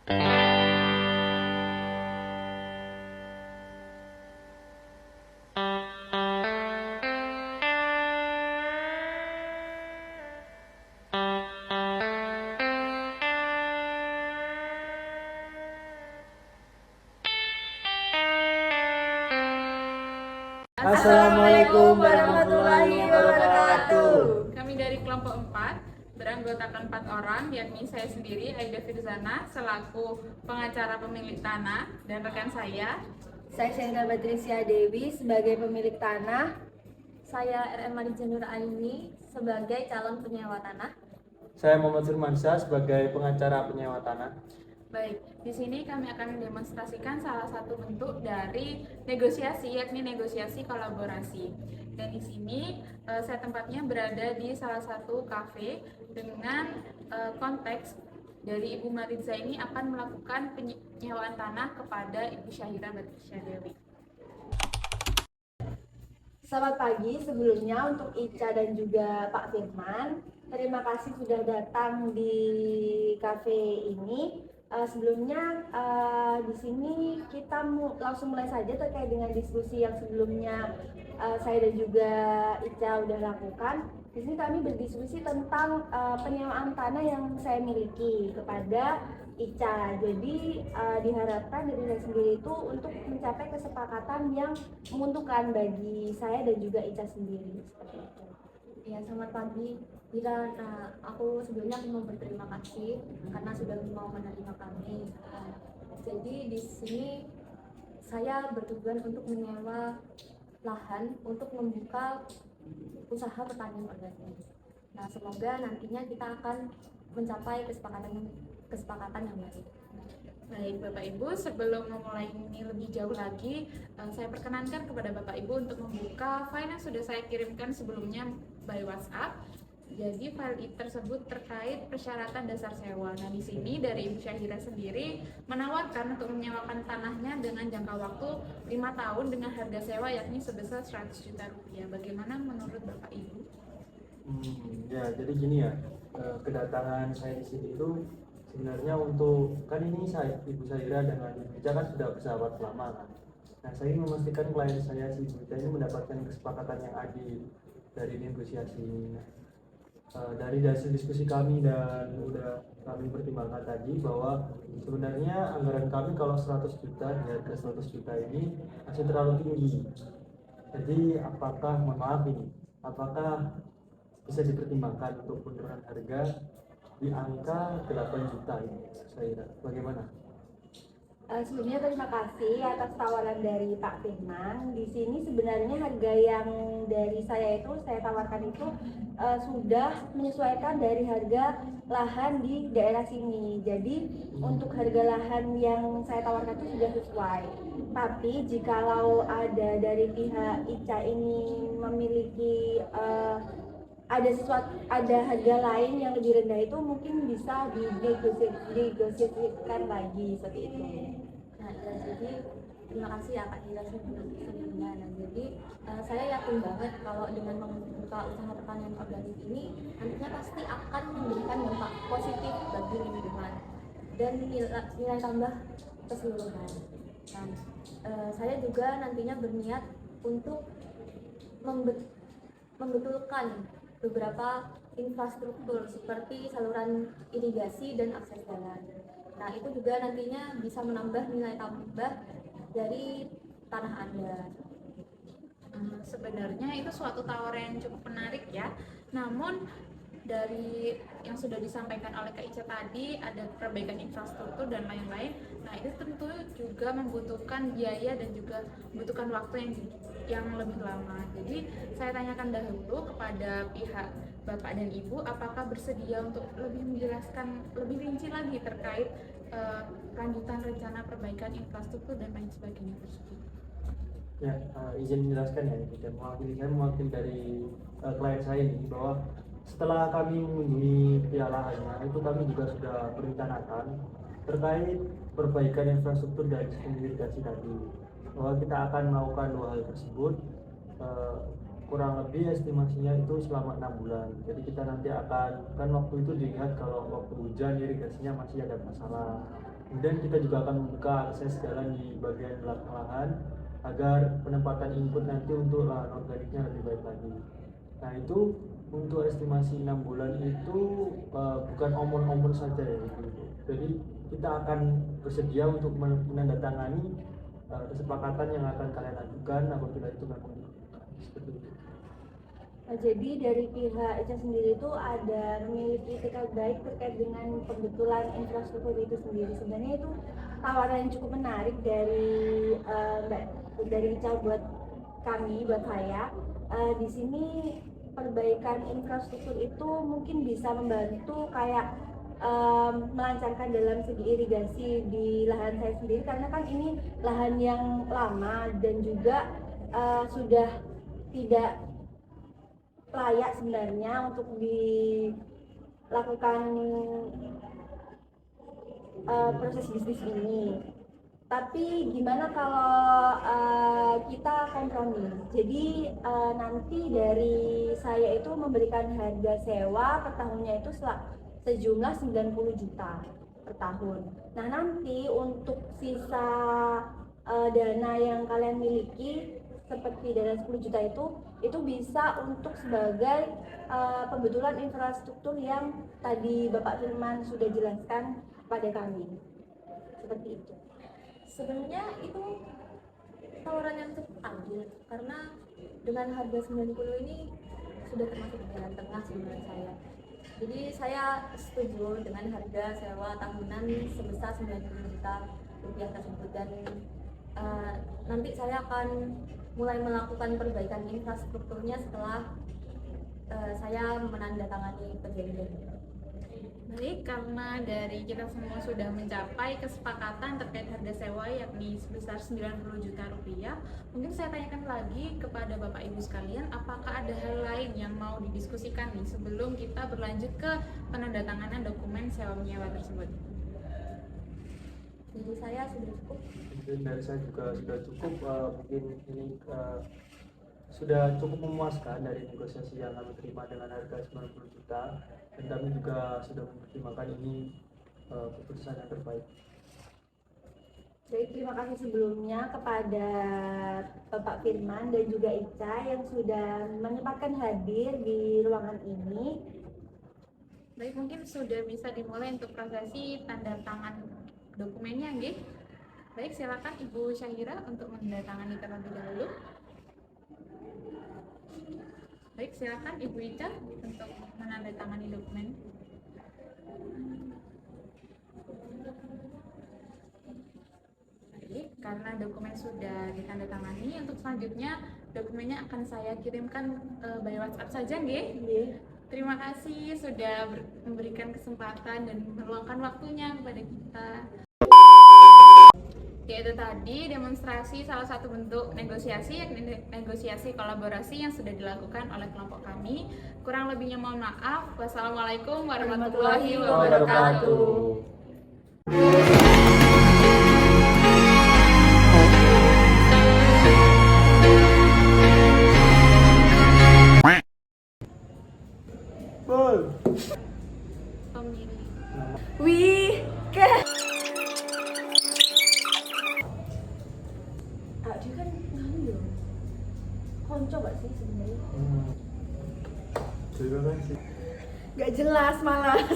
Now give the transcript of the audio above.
Assalamualaikum warahmatullahi wabarakatuh. Kami dari kelompok 4 beranggotakan 4 orang, yakni saya sendiri Aida Firzana selaku pengacara pemilik tanah dan rekan saya Shendra Badricia Dewi sebagai pemilik tanah. Saya RM Madija Nur Aini sebagai calon penyewa tanah. Saya Muhammad Firmansyah sebagai pengacara penyewa tanah. Baik, di sini kami akan mendemonstrasikan salah satu bentuk dari negosiasi, yakni negosiasi kolaborasi. Dan di sini saya tempatnya berada di salah satu kafe dengan konteks dari Ibu Mariza ini akan melakukan penyewaan tanah kepada Ibu Syahira Badricia Dewi. Selamat pagi, sebelumnya untuk Ica dan juga Pak Firman, terima kasih sudah datang di kafe ini. Sebelumnya di sini kita langsung mulai saja terkait dengan diskusi yang sebelumnya saya dan juga Ica udah lakukan. Di sini kami berdiskusi tentang penyewaan tanah yang saya miliki kepada Ica. Jadi diharapkan dari saya sendiri itu untuk mencapai kesepakatan yang menguntungkan bagi saya dan juga Ica sendiri, seperti itu. Ya, selamat pagi. Aku sebelumnya mau berterima kasih karena sudah mau menerima kami. Jadi di sini saya bertujuan untuk menyewa lahan untuk membuka usaha pertanian organik. Nah, semoga nantinya kita akan mencapai kesepakatan yang baik. Baik Bapak Ibu, sebelum memulai ini lebih jauh lagi, saya perkenankan kepada Bapak Ibu untuk membuka file yang sudah saya kirimkan sebelumnya by WhatsApp. Jadi file tersebut terkait persyaratan dasar sewa. Nah, di sini dari Ibu Syahira sendiri menawarkan untuk menyewakan tanahnya dengan jangka waktu 5 tahun dengan harga sewa yakni sebesar 100 juta rupiah. Bagaimana menurut Bapak Ibu? Ya, jadi gini ya, kedatangan saya di sini itu sebenarnya untuk, kan ini Ibu Syahira dengan Ibu Ica kan sudah bersahabat lama kan. Nah, saya ingin memastikan klien saya si Ibu Ica ini mendapatkan kesepakatan yang adil dari negosiasi ini. Dari hasil diskusi kami dan udah kami pertimbangkan tadi bahwa sebenarnya anggaran kami kalau 100 juta di harga 100 juta ini masih terlalu tinggi. Jadi apakah, mohon maaf ini, apakah bisa dipertimbangkan untuk penurunan harga di angka 8 juta ini, saya bagaimana? Sebelumnya terima kasih atas tawaran dari Pak Firman. Di sini sebenarnya harga yang dari saya itu saya tawarkan itu sudah menyesuaikan dari harga lahan di daerah sini. Jadi untuk harga lahan yang saya tawarkan itu sudah sesuai. Tapi jikalau ada dari pihak Ica ini memiliki ada harga lain yang lebih rendah, itu mungkin bisa dinegosiasikan lagi seperti itu. Nah, jadi terima kasih ya Kak Ira sebelumnya. Nah, jadi saya yakin banget kalau dengan membuka usaha pertanian organik ini nantinya pasti akan memberikan dampak positif bagi lingkungan dan nilai tambah keseluruhan. Nah, saya juga nantinya berniat untuk membetulkan beberapa infrastruktur seperti saluran irigasi dan akses jalan. Nah, itu juga nantinya bisa menambah nilai tambah dari tanah Anda. Sebenarnya itu suatu tawaran yang cukup menarik ya. Namun dari yang sudah disampaikan oleh Kak Ica tadi, ada perbaikan infrastruktur dan lain-lain. Nah, itu tentu juga membutuhkan biaya dan juga membutuhkan waktu yang lebih lama. Jadi saya tanyakan dahulu kepada pihak Bapak dan Ibu, apakah bersedia untuk lebih menjelaskan lebih rinci lagi terkait lanjutan rencana perbaikan infrastruktur dan lain sebagainya tersebut. Ya, izin menjelaskan ya, saya mewakili dari klien saya ini bahwa setelah kami mengunjungi pihak lahannya, itu kami juga sudah merencanakan terkait perbaikan infrastruktur dan sistem irigasi tadi, bahwa kita akan melakukan dua hal tersebut. kurang lebih estimasinya itu selama 6 bulan. Jadi kita nanti akan kan waktu itu dilihat kalau waktu hujan irigasinya masih ada masalah. Kemudian kita juga akan membuka akses jalan di bagian belakang lahan agar penempatan input nanti untuk lahan organiknya lebih baik lagi. Nah itu untuk estimasi 6 bulan itu bukan omong-omong saja ya Ibu. Jadi kita akan bersedia untuk menandatangani kesepakatan yang akan kalian ajukan apabila itu memang dibutuhkan. Seperti itu. Nah, jadi dari pihak Ica sendiri itu ada memiliki itikat baik terkait dengan pembetulan infrastruktur itu sendiri. Sebenarnya itu tawaran yang cukup menarik dari Ica buat kami, buat saya. Di sini perbaikan infrastruktur itu mungkin bisa membantu kayak melancarkan dalam segi irigasi di lahan saya sendiri, karena kan ini lahan yang lama dan juga sudah tidak layak sebenarnya untuk dilakukan proses bisnis ini. Tapi gimana kalau kita kompromi? Jadi nanti dari saya itu memberikan harga sewa per tahunnya itu sejumlah 90 juta per tahun. Nah nanti untuk sisa dana yang kalian miliki seperti dana 10 juta itu bisa untuk sebagai pembetulan infrastruktur yang tadi Bapak Firman sudah jelaskan pada kami. Seperti itu. Sebenarnya itu tawaran yang cukup adil karena dengan harga 90 ini sudah termasuk di jalan tengah sih menurut saya. Jadi saya setuju dengan harga sewa tahunan sebesar 90 juta rupiah tersebut, dan nanti saya akan mulai melakukan perbaikan infrastrukturnya setelah saya menandatangani perjanjian. Baik, karena dari kita semua sudah mencapai kesepakatan terkait harga sewa yakni sebesar 90 juta rupiah, mungkin saya tanyakan lagi kepada Bapak Ibu sekalian, apakah ada hal lain yang mau didiskusikan nih sebelum kita berlanjut ke penandatanganan dokumen sewa menyewa tersebut? Jadi saya sudah cukup. Mungkin dari saya juga sudah cukup. Mungkin ini sudah cukup memuaskan dari negosiasi yang kami terima dengan harga 90 juta, dan kami juga sudah mempertimbangkan ini keputusan yang terbaik. Jadi terima kasih sebelumnya kepada Bapak Firman dan juga Ica yang sudah menyempatkan hadir di ruangan ini. Baik, mungkin sudah bisa dimulai untuk prosesi tanda tangan dokumennya, nggih? Baik, silakan Ibu Syahira untuk menandatangani terlebih dahulu. Baik, silakan Ibu Ica untuk menandatangani dokumen. Baik, karena dokumen sudah ditandatangani, untuk selanjutnya dokumennya akan saya kirimkan by WhatsApp saja, nggih? Terima kasih sudah memberikan kesempatan dan meluangkan waktunya kepada kita. Yaitu tadi demonstrasi salah satu bentuk negosiasi, yakni negosiasi kolaborasi yang sudah dilakukan oleh kelompok kami. Kurang lebihnya mohon maaf. Wassalamualaikum warahmatullahi wabarakatuh. Pemilik. Wih, dia kan nganu konco gak sih sebenarnya? Terima kasih. Gak jelas malas.